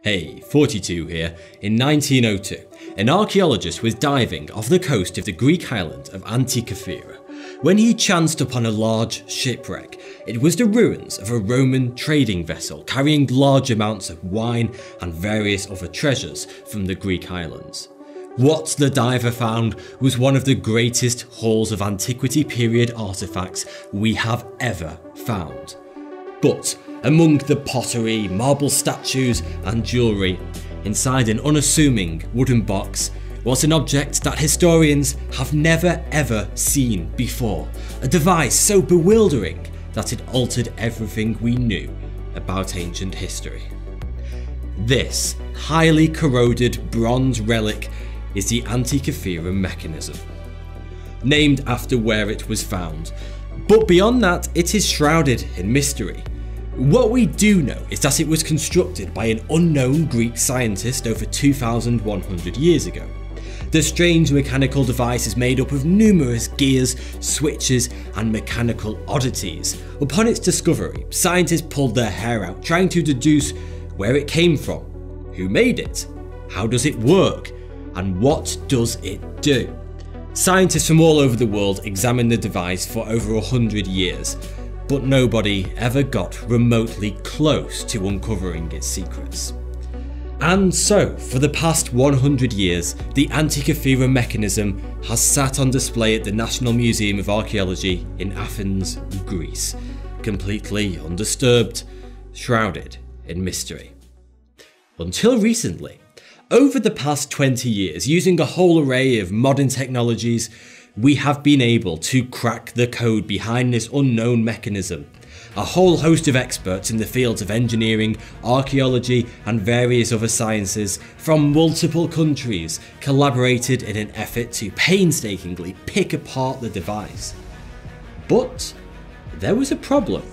Hey, 42 here. In 1902, an archaeologist was diving off the coast of the Greek island of Antikythera when he chanced upon a large shipwreck. It was the ruins of a Roman trading vessel carrying large amounts of wine and various other treasures from the Greek islands. What the diver found was one of the greatest hauls of antiquity period artifacts we have ever found. But among the pottery, marble statues and jewellery, inside an unassuming wooden box, was an object that historians have never ever seen before. A device so bewildering that it altered everything we knew about ancient history. This highly corroded bronze relic is the Antikythera mechanism, named after where it was found. But beyond that, it is shrouded in mystery. What we do know is that it was constructed by an unknown Greek scientist over 2,100 years ago. The strange mechanical device is made up of numerous gears, switches and mechanical oddities. Upon its discovery, scientists pulled their hair out trying to deduce where it came from, who made it, how does it work, and what does it do. Scientists from all over the world examined the device for over 100 years. But nobody ever got remotely close to uncovering its secrets. And so, for the past 100 years, the Antikythera mechanism has sat on display at the National Museum of Archaeology in Athens, Greece, completely undisturbed, shrouded in mystery. Until recently. Over the past 20 years, using a whole array of modern technologies, we have been able to crack the code behind this unknown mechanism. A whole host of experts in the fields of engineering, archaeology and various other sciences from multiple countries collaborated in an effort to painstakingly pick apart the device. But there was a problem.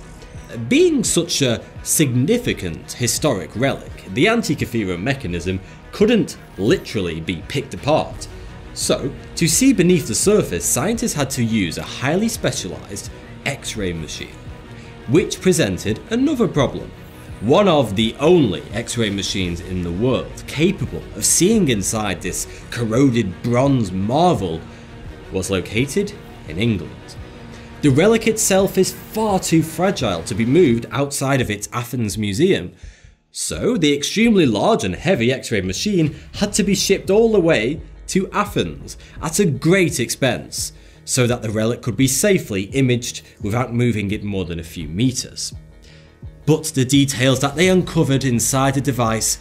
Being such a significant historic relic, the Antikythera mechanism couldn't literally be picked apart. So, to see beneath the surface, scientists had to use a highly specialised X-ray machine, which presented another problem. One of the only X-ray machines in the world capable of seeing inside this corroded bronze marvel was located in England. The relic itself is far too fragile to be moved outside of its Athens museum, so the extremely large and heavy X-ray machine had to be shipped all the way to Athens at a great expense, so that the relic could be safely imaged without moving it more than a few meters. But the details that they uncovered inside the device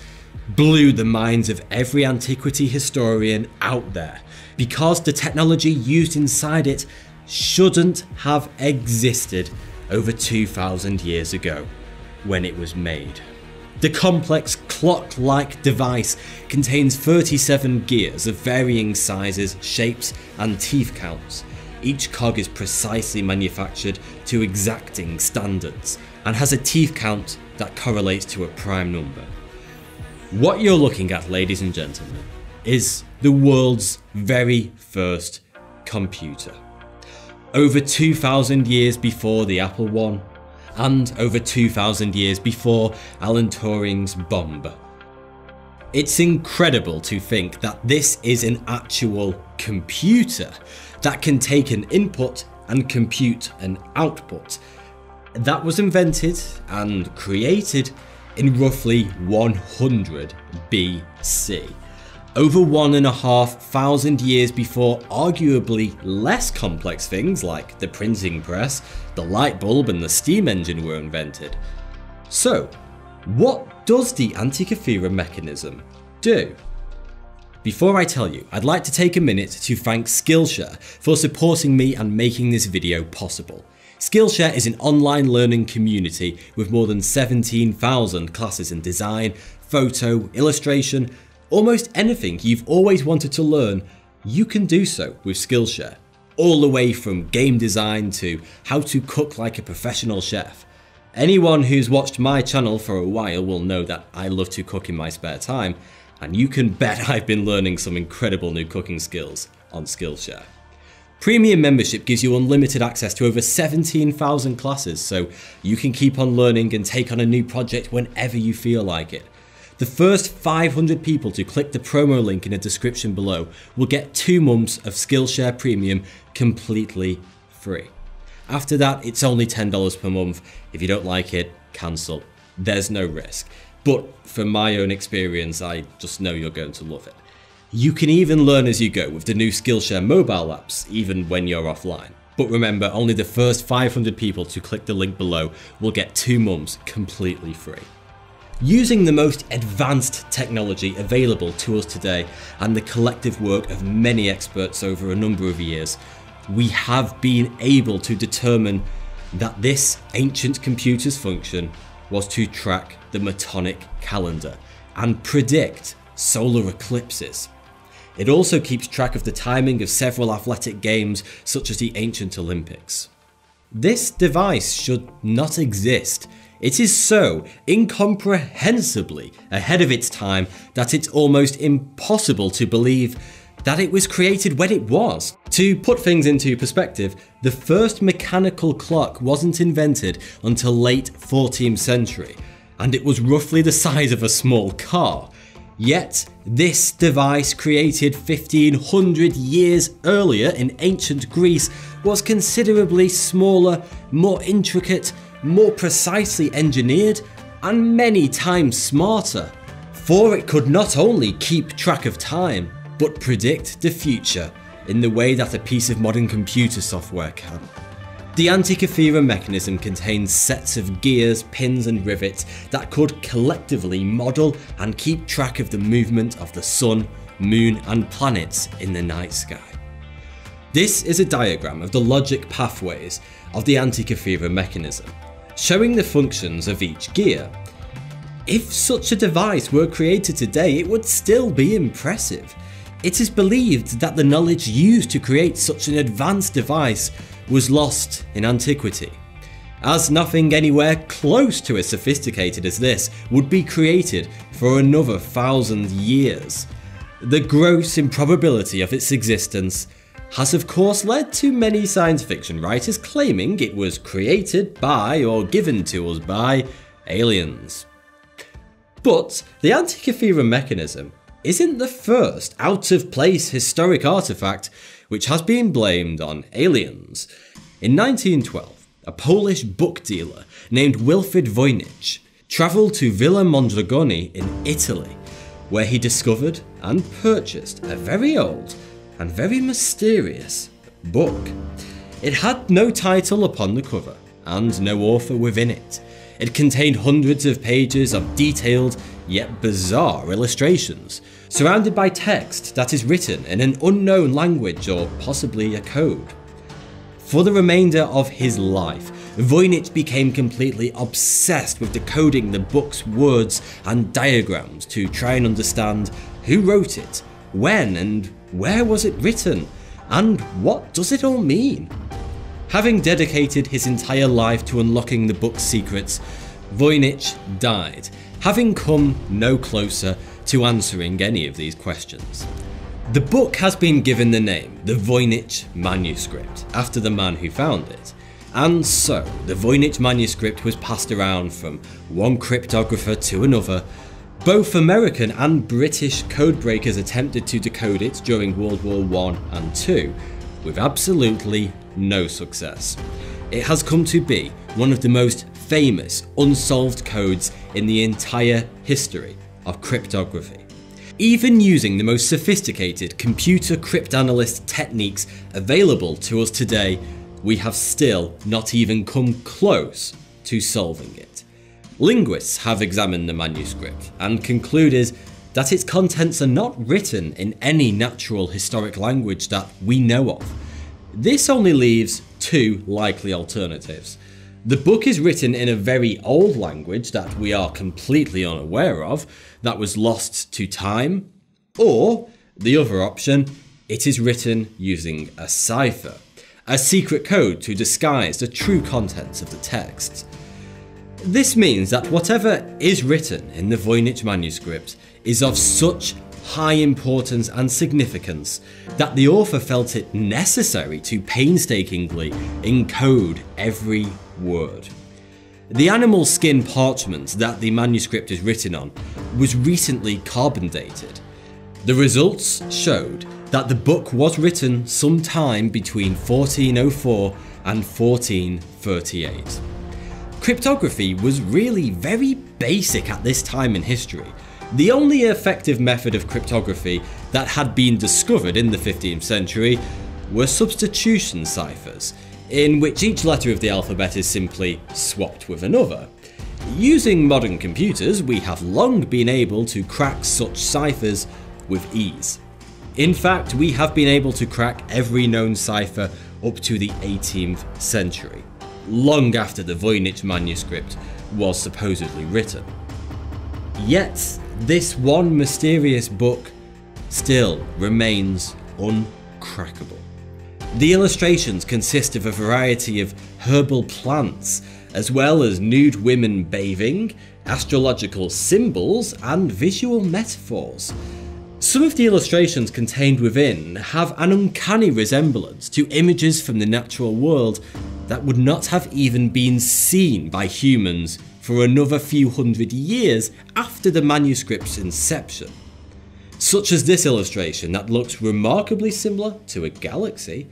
blew the minds of every antiquity historian out there, because the technology used inside it shouldn't have existed over 2,000 years ago when it was made. The complex clock-like device contains 37 gears of varying sizes, shapes and teeth counts. Each cog is precisely manufactured to exacting standards and has a teeth count that correlates to a prime number. What you're looking at, ladies and gentlemen, is the world's very first computer. Over 2,000 years before the Apple I, and over 2,000 years before Alan Turing's bomb. It's incredible to think that this is an actual computer that can take an input and compute an output. That was invented and created in roughly 100 BC. Over 1,500 years before arguably less complex things like the printing press, the light bulb and the steam engine were invented. So, what does the Antikythera mechanism do? Before I tell you, I'd like to take a minute to thank Skillshare for supporting me and making this video possible. Skillshare is an online learning community with more than 17,000 classes in design, photo, illustration. Almost anything you've always wanted to learn, you can do so with Skillshare. All the way from game design to how to cook like a professional chef. Anyone who's watched my channel for a while will know that I love to cook in my spare time, and you can bet I've been learning some incredible new cooking skills on Skillshare. Premium membership gives you unlimited access to over 17,000 classes, so you can keep on learning and take on a new project whenever you feel like it. The first 500 people to click the promo link in the description below will get 2 months of Skillshare Premium completely free. After that, it's only $10 per month. If you don't like it, cancel. There's no risk. But from my own experience, I just know you're going to love it. You can even learn as you go with the new Skillshare mobile apps, even when you're offline. But remember, only the first 500 people to click the link below will get 2 months completely free. Using the most advanced technology available to us today and the collective work of many experts over a number of years, we have been able to determine that this ancient computer's function was to track the Metonic calendar and predict solar eclipses. It also keeps track of the timing of several athletic games such as the ancient Olympics. This device should not exist. It is so incomprehensibly ahead of its time that it's almost impossible to believe that it was created when it was. To put things into perspective, the first mechanical clock wasn't invented until late 14th century, and it was roughly the size of a small car. Yet, this device created 1500 years earlier in ancient Greece was considerably smaller, more intricate, more precisely engineered, and many times smarter. For it could not only keep track of time, but predict the future in the way that a piece of modern computer software can. The Antikythera mechanism contains sets of gears, pins and rivets that could collectively model and keep track of the movement of the sun, moon and planets in the night sky. This is a diagram of the logic pathways of the Antikythera mechanism, showing the functions of each gear. If such a device were created today, it would still be impressive. It is believed that the knowledge used to create such an advanced device was lost in antiquity, as nothing anywhere close to as sophisticated as this would be created for another 1,000 years. The gross improbability of its existence has of course led to many science fiction writers claiming it was created by or given to us by aliens. But the Antikythera mechanism isn't the first out-of-place historic artifact which has been blamed on aliens. In 1912, a Polish book dealer named Wilfrid Voynich travelled to Villa Mondragone in Italy, where he discovered and purchased a very old and very mysterious book. It had no title upon the cover and no author within it. It contained hundreds of pages of detailed yet bizarre illustrations, surrounded by text that is written in an unknown language or possibly a code. For the remainder of his life, Voynich became completely obsessed with decoding the book's words and diagrams to try and understand who wrote it, when and where was it written, and what does it all mean. Having dedicated his entire life to unlocking the book's secrets, Voynich died, having come no closer to answering any of these questions. The book has been given the name the Voynich manuscript, after the man who found it, and so the Voynich manuscript was passed around from one cryptographer to another. Both American and British codebreakers attempted to decode it during World War I and II, with absolutely no success. It has come to be one of the most famous unsolved codes in the entire history of cryptography. Even using the most sophisticated computer cryptanalyst techniques available to us today, we have still not even come close to solving it. Linguists have examined the manuscript and concluded that its contents are not written in any natural historic language that we know of. This only leaves two likely alternatives. The book is written in a very old language that we are completely unaware of, that was lost to time, or the other option, it is written using a cipher, a secret code to disguise the true contents of the text. This means that whatever is written in the Voynich manuscript is of such high importance and significance that the author felt it necessary to painstakingly encode every word. The animal skin parchment that the manuscript is written on was recently carbon dated. The results showed that the book was written sometime between 1404 and 1438. Cryptography was really very basic at this time in history. The only effective method of cryptography that had been discovered in the 15th century were substitution ciphers, in which each letter of the alphabet is simply swapped with another. Using modern computers, we have long been able to crack such ciphers with ease. In fact, we have been able to crack every known cipher up to the 18th century, long after the Voynich manuscript was supposedly written. Yet, this one mysterious book still remains uncrackable. The illustrations consist of a variety of herbal plants, as well as nude women bathing, astrological symbols, and visual metaphors. Some of the illustrations contained within have an uncanny resemblance to images from the natural world that would not have even been seen by humans for another few hundred years after the manuscript's inception. Such as this illustration that looks remarkably similar to a galaxy,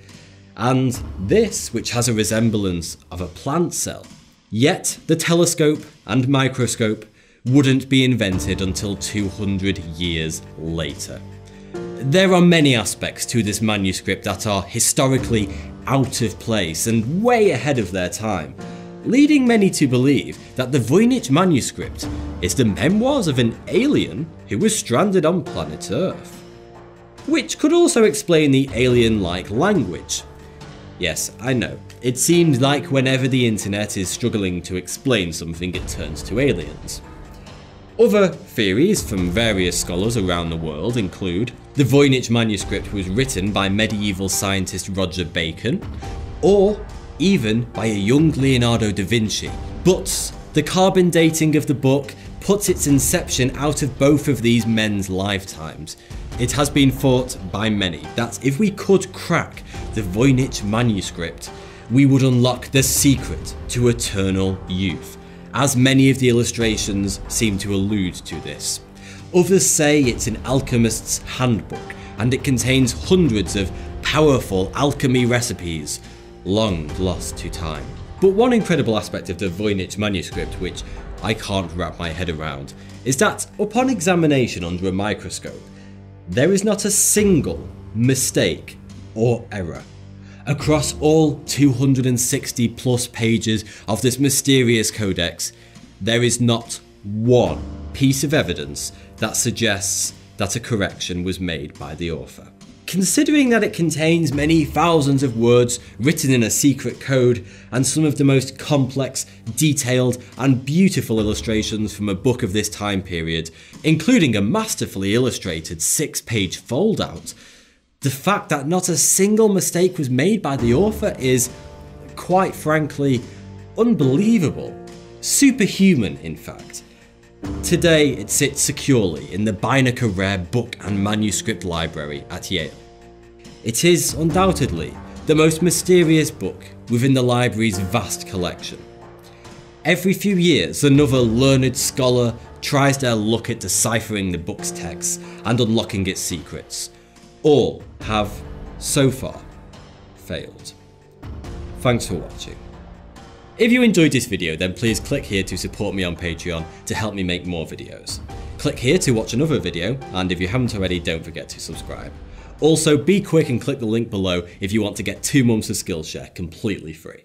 and this which has a resemblance of a plant cell. Yet the telescope and microscope wouldn't be invented until 200 years later. There are many aspects to this manuscript that are historically out of place and way ahead of their time, leading many to believe that the Voynich manuscript is the memoirs of an alien who was stranded on planet Earth. Which could also explain the alien-like language. Yes, I know, it seems like whenever the internet is struggling to explain something, it turns to aliens. Other theories from various scholars around the world include the Voynich manuscript was written by medieval scientist Roger Bacon, or even by a young Leonardo da Vinci, but the carbon dating of the book puts its inception out of both of these men's lifetimes. It has been thought by many that if we could crack the Voynich manuscript, we would unlock the secret to eternal youth, as many of the illustrations seem to allude to this. Others say it's an alchemist's handbook, and it contains hundreds of powerful alchemy recipes, long lost to time. But one incredible aspect of the Voynich manuscript, which I can't wrap my head around, is that upon examination under a microscope, there is not a single mistake or error. Across all 260 plus pages of this mysterious codex, there is not one piece of evidence that suggests that a correction was made by the author. Considering that it contains many thousands of words written in a secret code and some of the most complex, detailed and beautiful illustrations from a book of this time period, including a masterfully illustrated 6-page fold-out, the fact that not a single mistake was made by the author is, quite frankly, unbelievable. Superhuman, in fact. Today, it sits securely in the Beinecke Rare Book and Manuscript Library at Yale. It is undoubtedly the most mysterious book within the library's vast collection. Every few years, another learned scholar tries their luck at deciphering the book's text and unlocking its secrets. All have, so far, failed. Thanks for watching. If you enjoyed this video, then please click here to support me on Patreon to help me make more videos. Click here to watch another video, and if you haven't already, don't forget to subscribe. Also, be quick and click the link below if you want to get 2 months of Skillshare completely free.